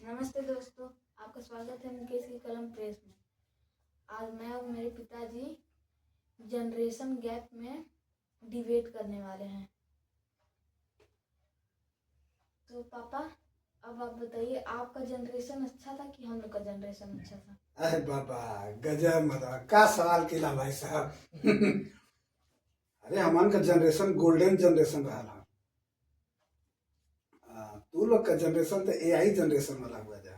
नमस्ते दोस्तों, आपका स्वागत है मुकेश की कलम प्रेस में। आज मैं और मेरे पिताजी जनरेशन गैप में डिबेट करने वाले हैं। तो पापा, अब आप बताइए, आपका जनरेशन अच्छा था कि हम लोग का जनरेशन अच्छा था? अरे बाबा, गजब मतलब का सवाल किला भाई साहब। अरे हमान का जनरेशन गोल्डन जनरेशन रहा था। तू लोग का जनरेशन तो एआई जनरेशन वाला हुआ जा।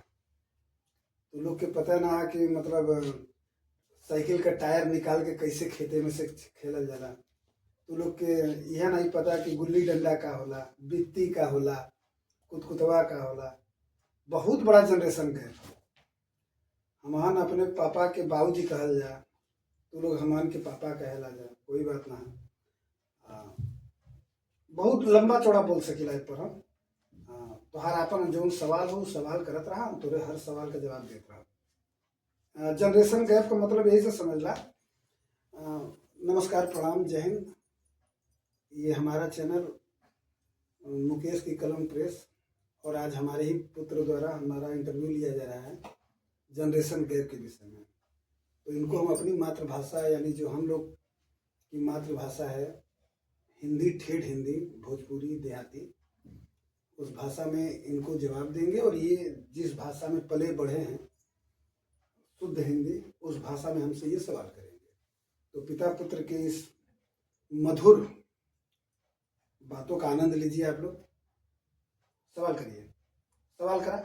तू लोग के पता ना है कि मतलब साइकिल का टायर निकाल के कैसे खेते में से खेलल जाला। तू लोग के यह नहीं पता कि गुल्ली डंडा का होला, बित्ती का होला, कुतकुतवा का होला। बहुत बड़ा जनरेशन गए। हमान अपने पापा के बाबूजी कहल जा, तू लोग हमान के पापा कहेला जा, कोई बात ना है। बहुत लंबा चौड़ा बोल सकीला पर हम। तोहार अपन जो सवाल हो सवाल करत रहा, तोरे हर सवाल का जवाब देत रहा। जनरेशन गैप का मतलब यही से समझ ला। नमस्कार, प्रणाम, जय हिंद। ये हमारा चैनल मुकेश की कलम प्रेस, और आज हमारे ही पुत्र द्वारा हमारा इंटरव्यू लिया जा रहा है जनरेशन गैप के विषय में। तो इनको हम अपनी मातृभाषा, यानी जो हम लोग की मातृभाषा है हिंदी, ठेठ हिंदी, भोजपुरी, देहाती, उस भाषा में इनको जवाब देंगे। और ये जिस भाषा में पले बढ़े हैं, शुद्ध हिंदी, उस भाषा में हमसे ये सवाल करेंगे। तो पिता पुत्र के इस मधुर बातों का आनंद लीजिए आप लोग। सवाल करिए। सवाल करा।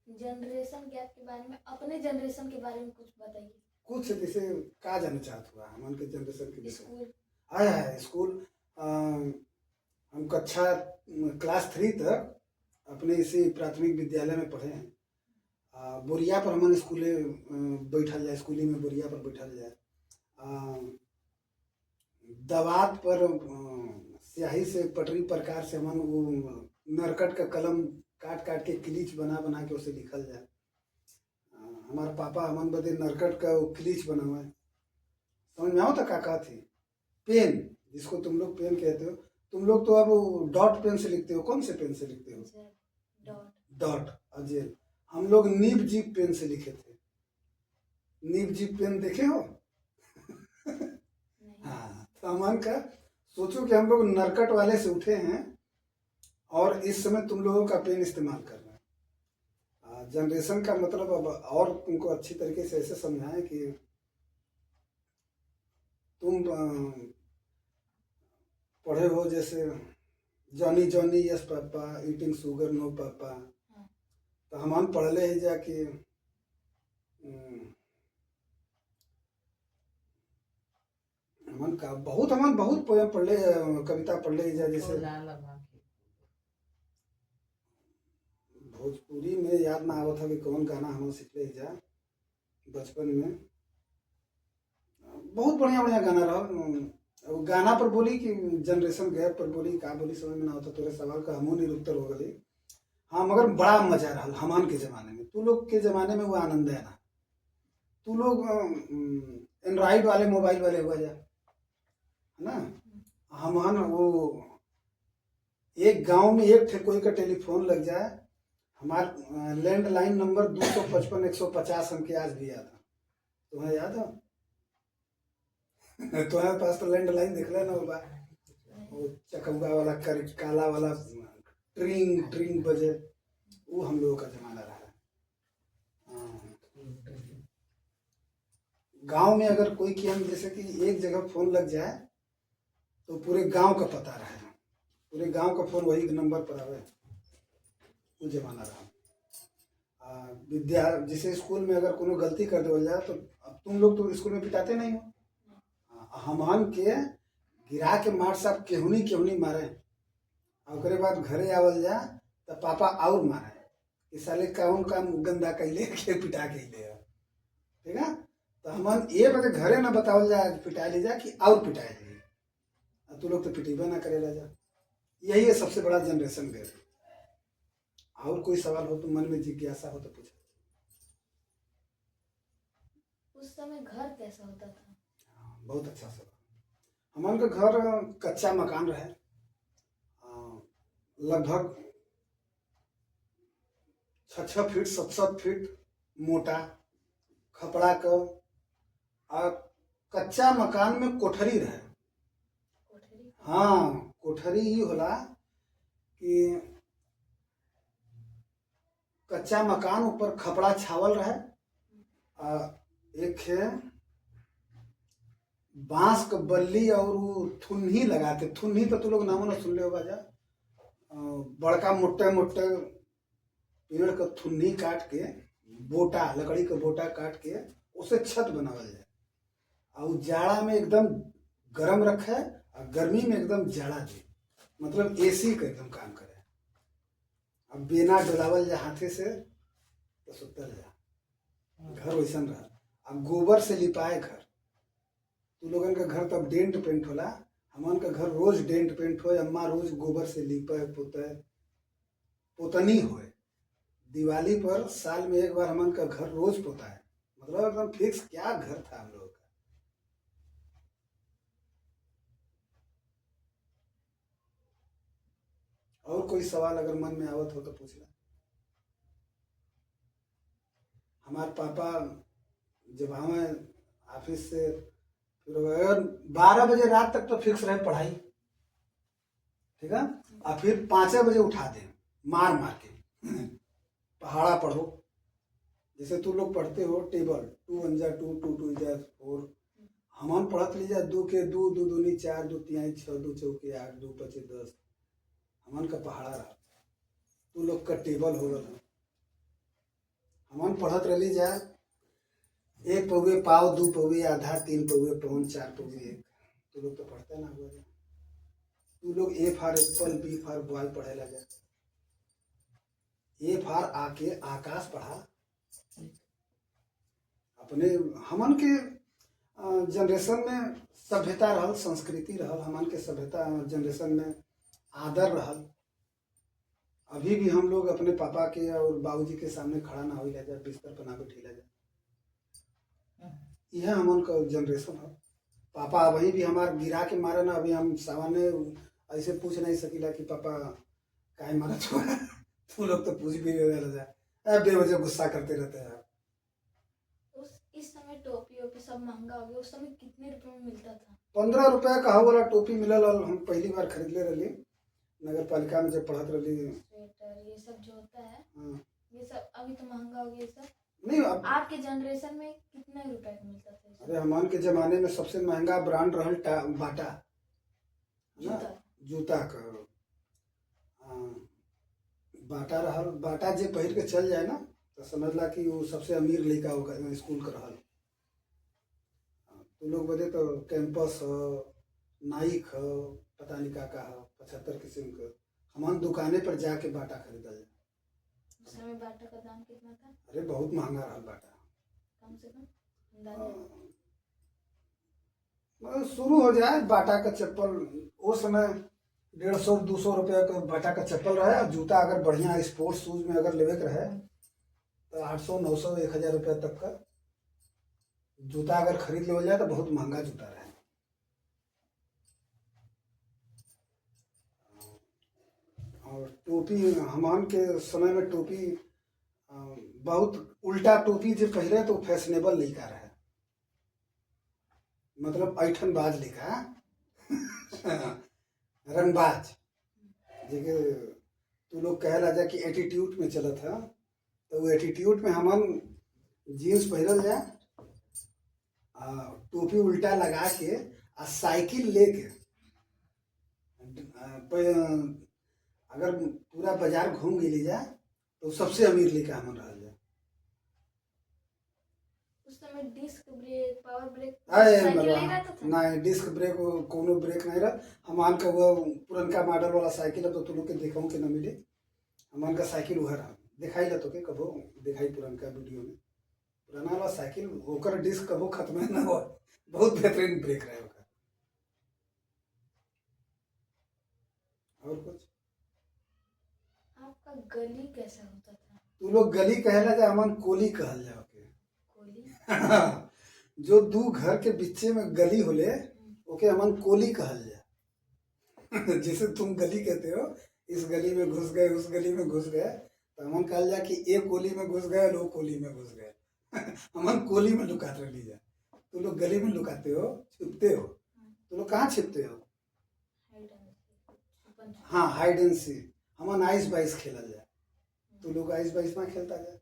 जनरेशन गैप के बारे में, अपने जनरेशन के बारे में कुछ बताइए। कुछ जैसे का जाना चाहत हुआ हम के जनरेशन के विषय। स्कूल आया है स्कूल। हम कक्षा क्लास 3 तक अपने इसी प्राथमिक विद्यालय में पढ़े हैं। बोरिया पर हमन स्कूले बैठल जाए, स्कूली में बोरिया पर बैठल जाए। दवात पर स्याही से पटरी प्रकार से हमन वो नरकट का कलम काट काट के क्लीच बना बना के उसे लिखल जाए। हमारा पापा हमन बदे नरकट का वो क्लीच बनावा है। समझ में आओ तो का थी पेन, जिसको तुम लोग पेन कहते हो। तुम लोग तो अब डॉट पेन से लिखते हो। कौन से पेन से लिखते हो? डॉट। अजेल। हम लोग नीब जीप पेन से लिखे थे। नीब जीप पेन देखे हो? हाँ, तो अमान का सोचो कि हम लोग नरकट वाले से उठे हैं और इस समय तुम लोगों का पेन इस्तेमाल कर रहे हैं। जनरेशन का मतलब अब और तुमको अच्छी तरीके से ऐसे समझाएं कि तुम पढ़े हो जैसे Johnny Johnny yes papa, eating sugar no papa. तो हम पढ़ले ही जाके हमन बहुत पोएम पढ़ले, कविता पढ़ले ही जा। जैसे भोजपुरी में याद ना आवत था कि कौन गाना हम सीखले ही जा बचपन में। बहुत बढ़िया बढ़िया गाना रहा। गाना पर बोली कि जनरेशन गैप पर बोली, का बोली समझ में ना होता। तोरे सवाल का हमू निरुत्तर हो गई। हाँ, मगर बड़ा मजा रहा हमान के जमाने में। तू लोग के जमाने में वो आनंद है ना। तू लोग एंड्रॉइड वाले मोबाइल वाले हुआ जा, है ना। हमान वो एक गांव में एक ठे कोई का टेलीफोन लग जाए, हमार लैंडलाइन नंबर 255-150 हमके आज भी याद है। तुम्हें याद है? तुम्हारे पास तो लैंडलाइन दिख रहा ना होगा, वो चकौगा वाला काला वाला ट्रिंग ट्रिंग बजे, वो हम लोगों का जमाना रहा है। गांव में अगर कोई की हम जैसे कि एक जगह फोन लग जाए तो पूरे गांव का पता रहे, पूरे गांव का फोन वही नंबर पर आवे, वो जमाना रहा। विद्या जैसे स्कूल में अगर कोनो गलती कर दे जाए तो अब तुम लोग तो स्कूल में पिटाते नहीं हो। हमन के गिरा के मार साहब केहुनी केहुनी मारे, और बाद घरे आवल जा तो पापा और मारे कि साले कौन काम गंदा कैले के पिटा के ले। ठीक है, तो हमन ये बजे घरे ना बतावल जा पिटा ले जा कि और पिटाए ले। तू लोग तो पिटेबे ना करे जा। यही है सबसे बड़ा जनरेशन गैप। और कोई सवाल हो तो मन में जिज्ञासा हो तो पूछो। उस समय घर कैसा होता था? बहुत अच्छा सवाल। हमारे का घर कच्चा मकान रहे। लगभग 6 फीट 7 फीट मोटा खपड़ा क और कच्चा मकान में कोठरी रहे। कोठरी। हाँ, कोठरी ही होला कि कच्चा मकान ऊपर खपड़ा छावल रहे आ एक है बांस क बल्ली और उ थुन्ही लगाते। थुन्ही तो तू लोग नामो ना सुन ले होगा जा। बड़का मोटे मोटे पेड़ का थुन्ही काट के बोटा लकड़ी का बोटा काट के उसे छत बनावल जाए और जाड़ा में एकदम गरम रखे और गर्मी में एकदम जाड़ा दे, मतलब एसी का एकदम काम करे। अब बेना डोलावल जाए हाथे से तो सुतर जा, घर वैसन रहा। अब गोबर से लिपाए घर। तू लोगन का घर तब डेंट पेंट होला, हमन का घर रोज डेंट पेंट हो। अम्मा रोज गोबर से लिपे पोते पोतनी होए। दिवाली पर साल में एक बार हमन का घर रोज पोता है, मतलब एकदम फिक्स क्या घर था हम लोग का। और कोई सवाल अगर मन में आवत हो तो पूछ ले। हमारे पापा जब हमें ऑफिस से फिर 12 बजे रात तक तो फिक्स रहे पढ़ाई, ठीक है। और फिर 5 बजे उठा दे मार मार के पहाड़ा पढ़ो। जैसे तू लोग पढ़ते हो टेबल 2 1 जा 2 2 2 जा 4, हमन पढ़त लीजा 2 के 2 2 दूनी 4 2 3 6 2 चौके 8 2 5 10। हमन का पहाड़ा रहा, तू लोग का टेबल हो गल। हमन पढ़त रही जा 1 पौवे पाव 2 पौवे आधा 3 पौवे पौन 4 पौवे 1। तू लोग तो पढ़ते ना हुआ। तू लोग A for apple B for boy पढ़े ला जा। ए फॉर आके आकाश पढ़ा। अपने हमन के जनरेशन में सभ्यता रहल, संस्कृति रहल। हमन के सभ्यता जनरेशन में आदर रहल। अभी भी हम लोग अपने पापा के और बाबूजी के सामने खड़ा ना हो जा, बिस्तर पर ना बैठे जा। यह हमन का जनरेशन है। पापा वही भी हमारे गिरा के मारे ना। अभी हम सामान्य ऐसे पूछ नहीं सकीला कि पापा काहे मारा छोड़ा। तू लोग तो पूछ भी नहीं रहे, बेवजह गुस्सा करते रहते हैं। इस समय टोपी ओपी सब महंगा हो गया। उस समय कितने रुपए में मिलता था? 15 रुपया का हो वाला टोपी मिलल। और हम पहली बार खरीदले रही नगर पालिका में जब पढ़त रही। स्वेटर ये सब जो होता है, हाँ। ये सब अभी तो महंगा हो गया। ये सब नहीं, अब आपके जनरेशन में कितने रुपए का मिलता था ये सब? अरे हमान के जमाने में सबसे महंगा ब्रांड रहल बाटा, है ना, जूता का। बाटा रहल। बाटा जे पहिर के चल जाए ना तो समझ ला कि वो सबसे अमीर लड़का होगा स्कूल का रहल। तो लोग बदे तो कैंपस हो, नाइक हो, पता नहीं का हो, 75 किस्म का। हमान दुकाने पर जाके बाटा खरीदल जाए। उस समय बाटा का दाम कितना था? अरे बहुत महंगा रहल बाटा। कम से कम अंदाजा मतलब शुरू हो जाए बाटा का चप्पल उस समय 150 200 रुपया का बाटा का चप्पल रहे। और जूता अगर बढ़िया स्पोर्ट्स शूज में अगर लेवे के रहे तो 800 900 1000 रुपया तक का जूता अगर खरीद ले जाए तो बहुत महंगा जूता रहे। और टोपी हमान के समय में टोपी बहुत उल्टा टोपी जो पहले तो फैशनेबल लिखा रहे, मतलब ऐठनबाज लिखा रंगबाज। जेके तू लोग कहे ला जा कि एटीट्यूड में चलत है। तो वो एटीट्यूड में हमन जीन्स पहनल जाए, टोपी उल्टा लगा के आ साइकिल लेके अगर पूरा बाजार घूम गई जाए तो सबसे अमीर लेके हमन रह जाए। उस समय डिस्क ब्रेक पावर ब्रेक अरे साइकिल नहीं रहता था? नहीं, डिस्क ब्रेक कोनो ब्रेक नहीं रहा। हमान का वो पुरनका मॉडल वाला साइकिल है तो तू लोग के दिखाऊं के न मिले। हमान का साइकिल वह रहा, दिखाई ला तो के कबो दिखाई पुरनका वीडियो में। पुराना वाला साइकिल होकर डिस्क कबो खत्म ना हो, बहुत बेहतरीन ब्रेक रहे होकर। और कुछ आपका गली कैसा होता था? तू लोग गली कहला जा, हमन कोली कहल जाओ के। कोली? जो दू घर के बीचे में गली होले ओके हमन कोली कहल जा। जैसे तुम गली कहते हो, इस गली में घुस गए उस गली में घुस गए, तो हमन कहल जा कि एक कोली में घुस गए और वो कोली में घुस गए हमन कोली में लुकात रह लीजा। तू लोग गली में लुकाते हो, छिपते हो। तू लोग कहाँ छिपते हो? हाँ, हाइड एंड सीक। हमन आइस बाइस खेलल जा। तू लोग आइस बाइस में खेलता जा?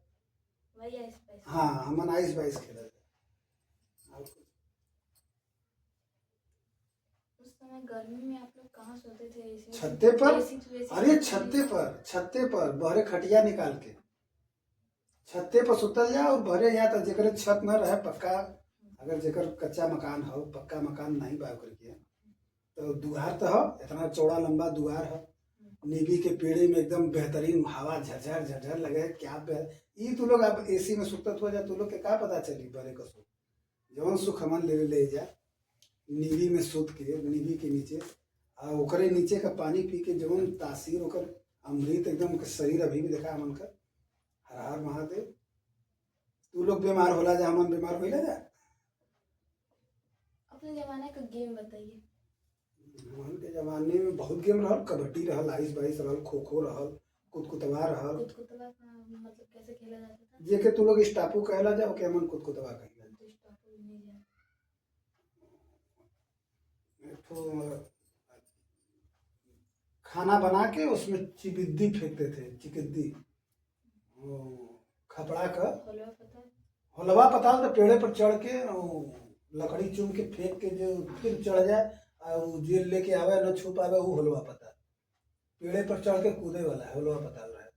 वही आइस पाइस। हाँ, हमन आइस बाइस खेलल जा। और कुछ? उस समय गर्मी में आप लोग कहाँ सोते थे? एसी छत्ते पर। एसी वेसी अरे नहीं छत्ते पर बहरे खटिया निकाल के छत्ते पर सुतल जा। और बहरे या तो जेकर छत न रहे पक्का, अगर जेकर कच्चा मकान हो, पक्का मकान नहीं बा करके, तो दुआर तो हो, इतना चौड़ा लंबा दुआर हो, नीबी के पेड़े में एकदम बेहतरीन हवा झरझर झरझर लगे। क्या ई तू लोग आप एसी में सुतत हो जा, तू लोग के का पता चली बड़े का सुख। जवन सुख हमन ले जा नीबी में सुत के, नीबी के नीचे आ ओकरे नीचे का पानी पी के जवन तासीर ओकर अमृत एकदम के शरीर अभी भी देखा हमन का। हर हर महादेव। तू लोग बीमार होला जा, हमन बीमार होइला जा। अपने जमाने का गेम बताइए। हमन के जमाने में बहुत गेम रहल। कबड्डी रहल, आइस बाइस रहल, खो खो रहल, कुतकुतवा रहल। कुतकुतवा का मतलब कैसे खेला जाता था? जेके तू लोग स्टापू कहला जा, ओके हमन कुतकुतवा कहला जा। तो स्टापू नहीं जाना। तो खाना बना के उसमें चिबिद्दी फेंकते थे, चिकिद्दी खपड़ा का हलवा पता है? हलवा पता तो पेड़े पर चढ़ के लकड़ी चुन के फेंक के जो फिर चढ़ जाए और जेल लेके आवे न छुप आवे, वो हलवा पता। पेड़े पर चढ़ के कूदे वाला है, हलवा पता रहा है।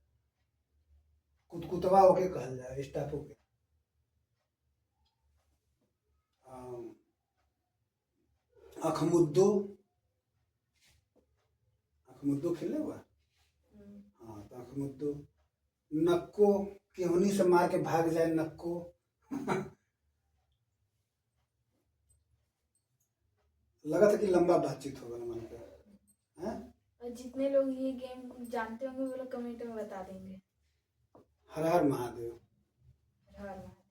कुतकुतवा होके कहल जाए स्टापू के। अखमुद्दो, अखमुद्दो खेले हुआ। हाँ, तो अखमुद्दो। नक्को, केहनी से मार के भाग जाए नक्को लगा था कि लंबा बातचीत होगा ना मन का। और जितने लोग ये गेम जानते होंगे वो लोग कमेंट में बता देंगे। हर हर महादेव। हर हर महादेव।